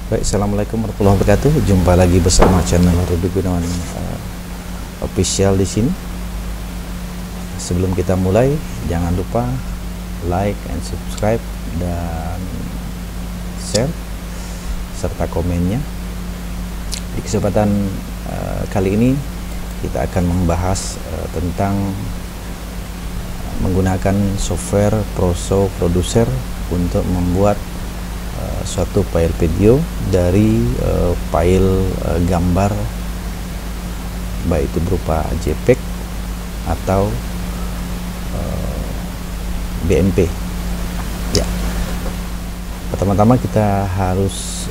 Baik, assalamualaikum warahmatullahi wabarakatuh. Jumpa lagi bersama channel Rudi Gunawan official di sini. Sebelum kita mulai, jangan lupa like and subscribe dan share serta komennya. Di kesempatan kali ini kita akan membahas tentang menggunakan software Proso Producer untuk membuat suatu file video dari file gambar, baik itu berupa JPEG atau BMP. Ya, pertama-tama kita harus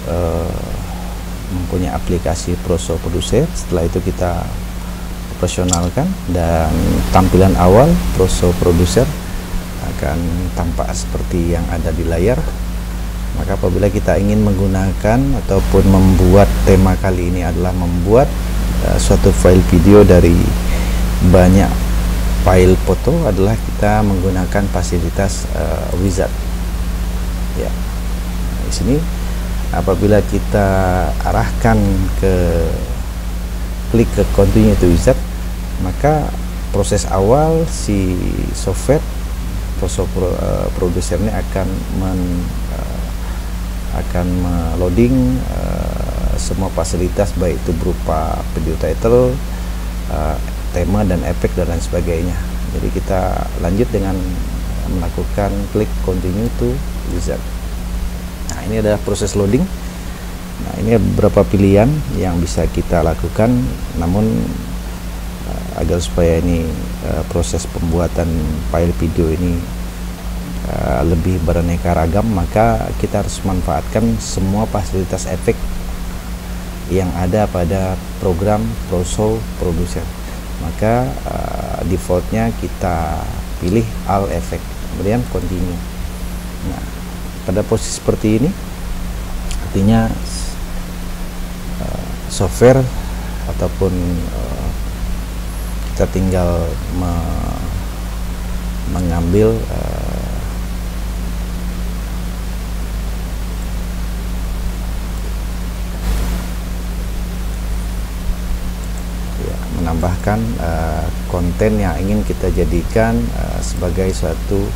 mempunyai aplikasi Proso Producer. Setelah itu kita operasionalkan, dan tampilan awal Proso Producer akan tampak seperti yang ada di layar. Maka apabila kita ingin menggunakan ataupun membuat tema kali ini adalah membuat suatu file video dari banyak file foto, adalah kita menggunakan fasilitas wizard. Ya, di sini apabila kita arahkan klik ke continue to wizard, maka proses awal si software Proso Producer ini akan meloading semua fasilitas, baik itu berupa video title, tema dan efek dan lain sebagainya. Jadi kita lanjut dengan melakukan klik continue to wizard. Nah, ini adalah proses loading. Nah, ini beberapa pilihan yang bisa kita lakukan, namun agar supaya ini proses pembuatan file video ini lebih beraneka ragam, maka kita harus manfaatkan semua fasilitas efek yang ada pada program Proso Producer. Maka defaultnya kita pilih all effect, kemudian continue. Nah, pada posisi seperti ini artinya software ataupun kita tinggal mengambil menambahkan konten yang ingin kita jadikan sebagai suatu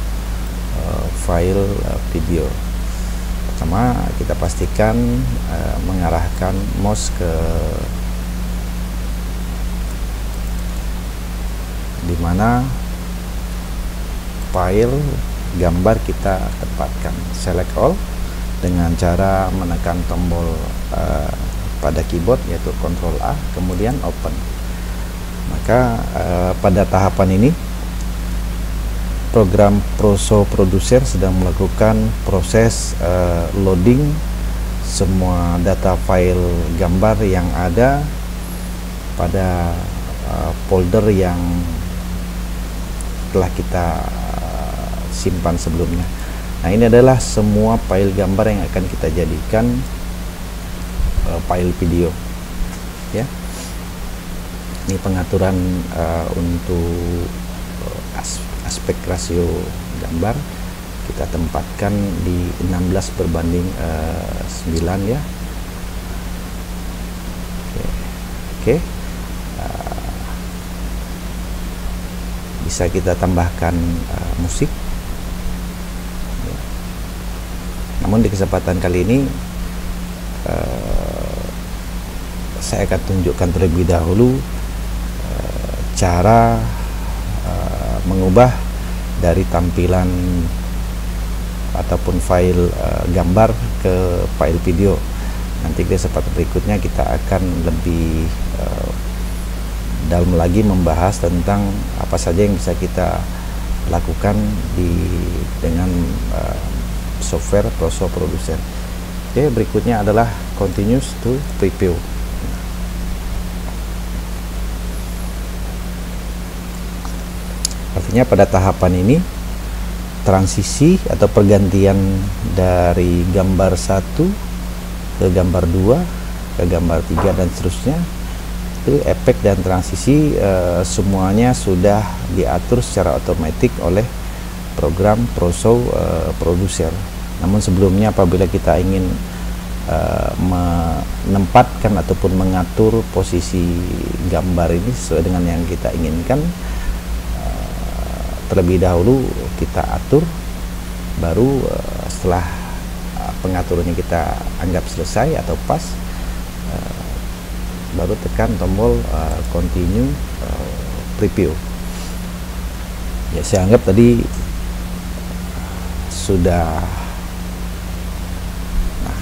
file video. Pertama, kita pastikan mengarahkan mouse ke dimana file gambar kita tempatkan. Select all dengan cara menekan tombol pada keyboard, yaitu Ctrl A, kemudian open. Maka pada tahapan ini program Proso Producer sedang melakukan proses loading semua data file gambar yang ada pada folder yang telah kita simpan sebelumnya. Nah, ini adalah semua file gambar yang akan kita jadikan file video, ya. Ini pengaturan untuk aspek rasio gambar kita tempatkan di 16:9, ya. Oke. Bisa kita tambahkan musik, ya. Namun di kesempatan kali ini saya akan tunjukkan terlebih dahulu cara mengubah dari tampilan ataupun file gambar ke file video. Nanti di kesempatan berikutnya kita akan lebih dalam lagi membahas tentang apa saja yang bisa kita lakukan dengan software Proso Producer. Oke, berikutnya adalah continues to preview. Artinya pada tahapan ini transisi atau pergantian dari gambar 1 ke gambar 2 ke gambar 3 dan seterusnya, itu efek dan transisi semuanya sudah diatur secara otomatis oleh program Proso Producer. Namun sebelumnya apabila kita ingin menempatkan ataupun mengatur posisi gambar ini sesuai dengan yang kita inginkan. Terlebih dahulu kita atur, baru setelah pengaturannya kita anggap selesai atau pas, baru tekan tombol continue preview. Ya, saya anggap tadi sudah. Nah,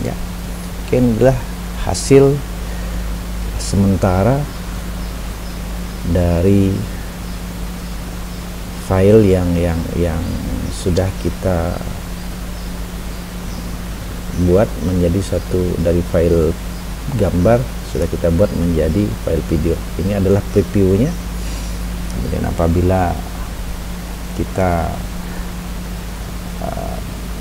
ya, ini adalah hasil sementara dari file yang sudah kita buat menjadi satu, dari file gambar sudah kita buat menjadi file video. Ini adalah previewnya. Kemudian apabila kita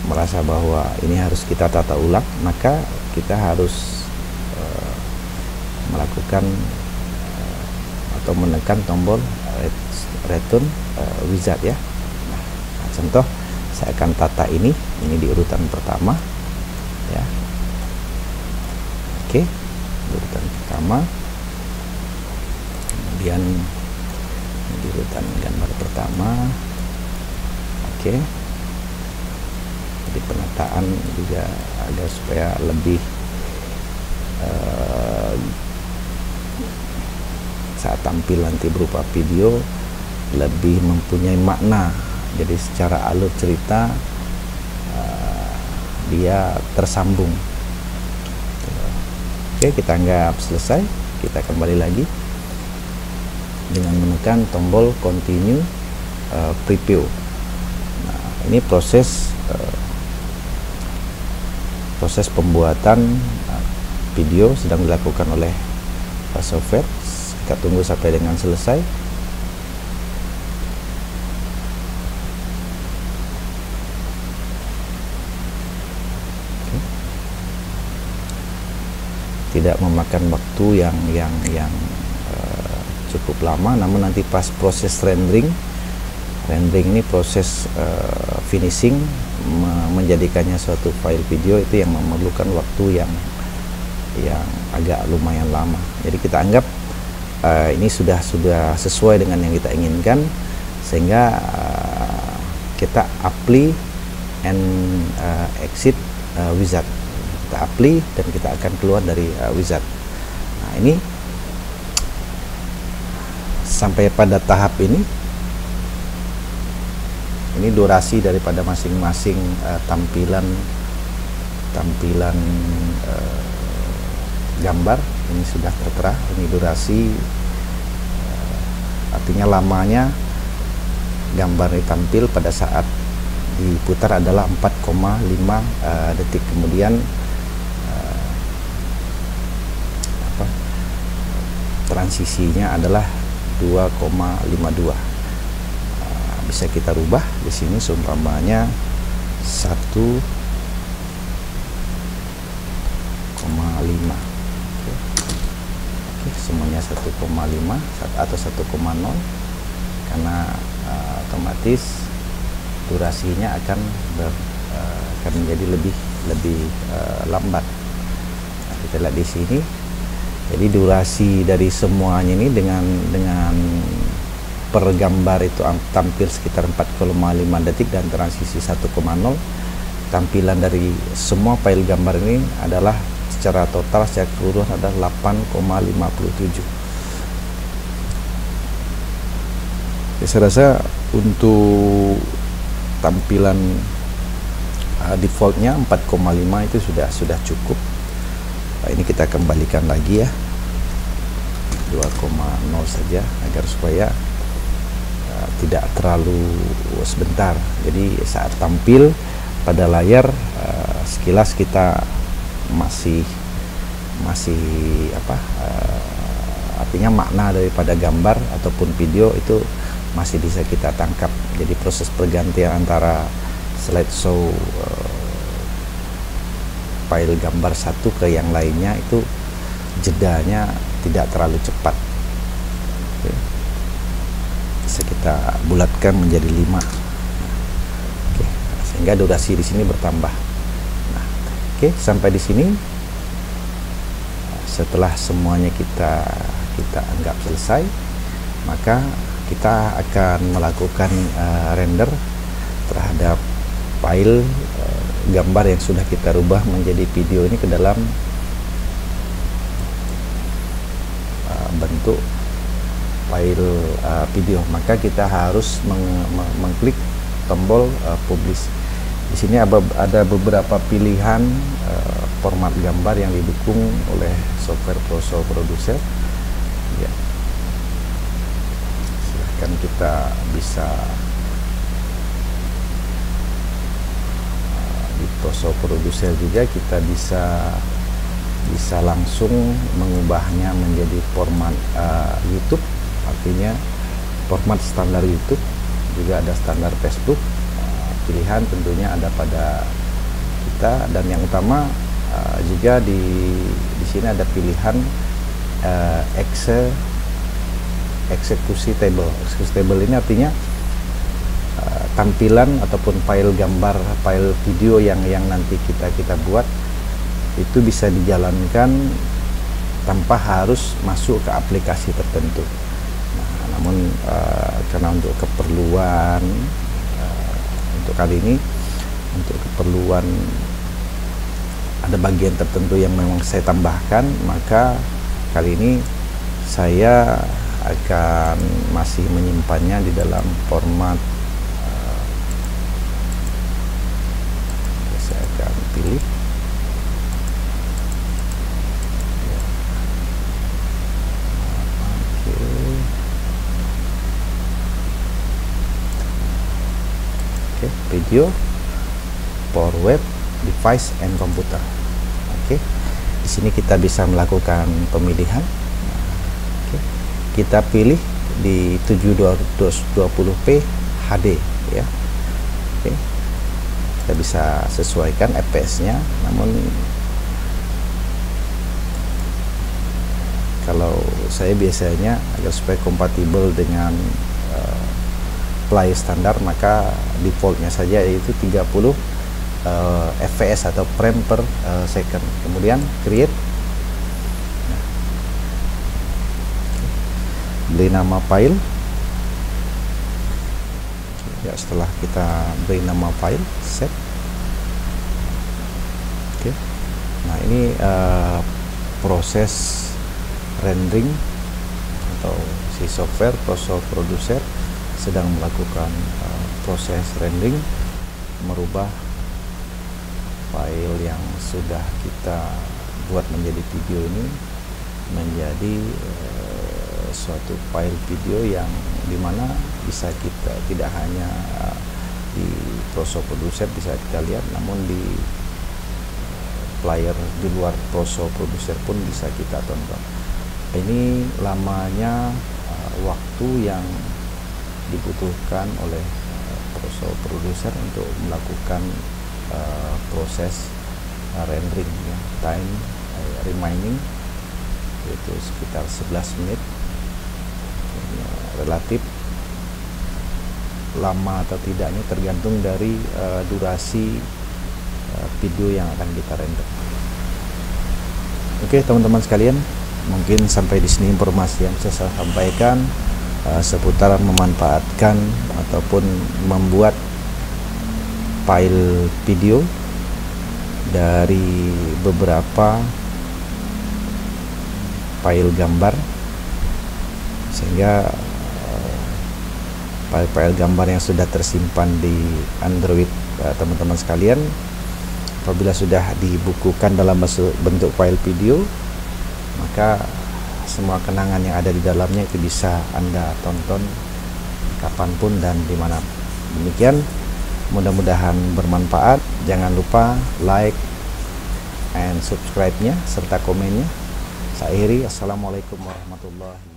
merasa bahwa ini harus kita tata ulang, maka kita harus melakukan atau menekan tombol return wizard ya. Nah, contoh saya akan tata ini di urutan pertama ya. Oke, urutan pertama, kemudian di urutan gambar pertama. Oke, jadi penataan juga agar supaya lebih saat tampil nanti berupa video lebih mempunyai makna. Jadi secara alur cerita dia tersambung. Oke, kita anggap selesai. Kita kembali lagi dengan menekan tombol continue preview. Nah, ini proses pembuatan video sedang dilakukan oleh software. Kita tunggu sampai dengan selesai. Tidak memakan waktu yang cukup lama, namun nanti pas proses rendering ini proses finishing, menjadikannya suatu file video itu yang memerlukan waktu yang agak lumayan lama. Jadi kita anggap ini sudah sesuai dengan yang kita inginkan, sehingga kita apply and exit wizard. Kita apply dan kita akan keluar dari wizard. Nah, ini sampai pada tahap ini durasi daripada masing-masing tampilan gambar ini sudah tertera. Ini durasi, artinya lamanya gambar ini tampil pada saat diputar adalah 4,5 detik. Kemudian transisinya adalah 2,52. Bisa kita rubah di sini seumpamanya 1,5. Oke, semuanya 1,5 atau 1,0, karena otomatis durasinya akan menjadi lebih lambat. Nah, kita lihat di sini. Jadi durasi dari semuanya ini dengan per gambar itu tampil sekitar 4,5 detik dan transisi 1,0. Tampilan dari semua file gambar ini adalah secara total, secara keseluruhan adalah 8,57. Saya rasa untuk tampilan defaultnya 4,5 itu sudah cukup. Ini kita kembalikan lagi ya, 2,0 saja agar supaya tidak terlalu sebentar. Jadi saat tampil pada layar sekilas kita masih artinya makna daripada gambar ataupun video itu masih bisa kita tangkap. Jadi proses pergantian antara slideshow file gambar satu ke yang lainnya itu jedanya tidak terlalu cepat. Oke. Bisa kita bulatkan menjadi 5. Oke. Sehingga durasi di sini bertambah. Nah, Oke, sampai di sini. Setelah semuanya kita anggap selesai, maka kita akan melakukan render terhadap file gambar yang sudah kita rubah menjadi video ini ke dalam bentuk file video. Maka kita harus mengklik tombol publish. Di sini ada beberapa pilihan format gambar yang didukung oleh software Proso Producer. Ya. Silahkan kita bisa di Proso Producer juga kita bisa langsung mengubahnya menjadi format YouTube, artinya format standar YouTube. Juga ada standar Facebook. Pilihan tentunya ada pada kita, dan yang utama juga di sini ada pilihan execution table. Execution table ini artinya tampilan ataupun file gambar, file video yang nanti kita buat itu bisa dijalankan tanpa harus masuk ke aplikasi tertentu. Nah, namun karena untuk keperluan untuk kali ini, untuk keperluan ada bagian tertentu yang memang saya tambahkan, maka kali ini saya akan masih menyimpannya di dalam format saya akan pilih video for web device and computer. Oke, di sini kita bisa melakukan pemilihan. Oke, kita pilih di 720p HD ya. Oke, kita bisa sesuaikan fps-nya. Namun kalau saya biasanya agar supaya kompatibel dengan play standar, maka defaultnya saja yaitu 30 fps atau frame per second. Kemudian create, beri nama file ya. Setelah kita beri nama file, set. Oke, nah ini proses rendering atau si software Proso Producer sedang melakukan proses rendering, merubah file yang sudah kita buat menjadi video ini menjadi suatu file video yang dimana bisa kita tidak hanya di Proso Producer bisa kita lihat, namun di player di luar Proso Producer pun bisa kita tonton. Ini lamanya waktu yang dibutuhkan oleh Proso Producer untuk melakukan proses rendering ya. Time remaining yaitu sekitar 11 menit. Relatif lama atau tidaknya tergantung dari durasi video yang akan kita render. Oke teman-teman sekalian, mungkin sampai di sini informasi yang bisa saya sampaikan seputar memanfaatkan ataupun membuat file video dari beberapa file gambar, sehingga file-file gambar yang sudah tersimpan di Android teman-teman sekalian, apabila sudah dibukukan dalam bentuk file video, maka semua kenangan yang ada di dalamnya itu bisa Anda tonton kapanpun dan dimana. Demikian, mudah-mudahan bermanfaat. Jangan lupa like and subscribe-nya serta komennya. Saya akhiri, assalamualaikum warahmatullahi wabarakatuh.